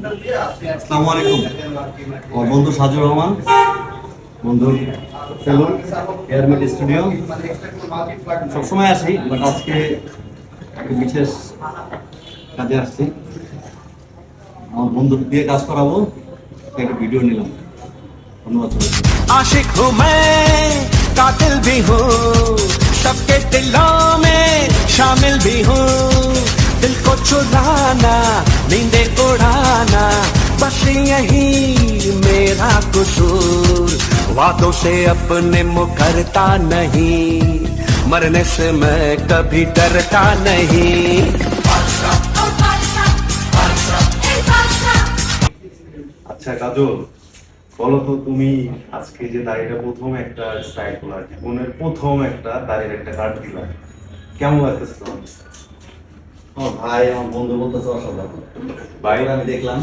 আসসালামু আলাইকুম। আমার বন্ধু সাজুর রহমান, বন্ধুর সেলুন এয়ারমেট স্টুডিও। সবসময় আসি, বাট আজকে একটা বিশেষ কাজে আসছি। আমার বন্ধুর দিয়ে কাজ করাবো, একটা ভিডিও নিলাম। ধন্যবাদ। आशिक हूँ मैं, कातिल भी हूँ, सबके दिलों में शामिल भी हूँ। दिल को चुराना, नींदे उड़ाना, बस यही मेरा कसूर। वादों से अपने मुकरता नहीं, मरने से मैं कभी डरता नहीं। আচ্ছা কাজল, বলো তো তুমি আজকে যে দাড়িটা প্রথম একটা স্টাইল করলা, জীবনের প্রথম একটা দাড়ির একটা কাট দিলা, কেমন লাগতেছে তোমার? আমার ভাই, আমার বন্ধু বলতেছে অসাধারণ। ভাই আমি দেখলাম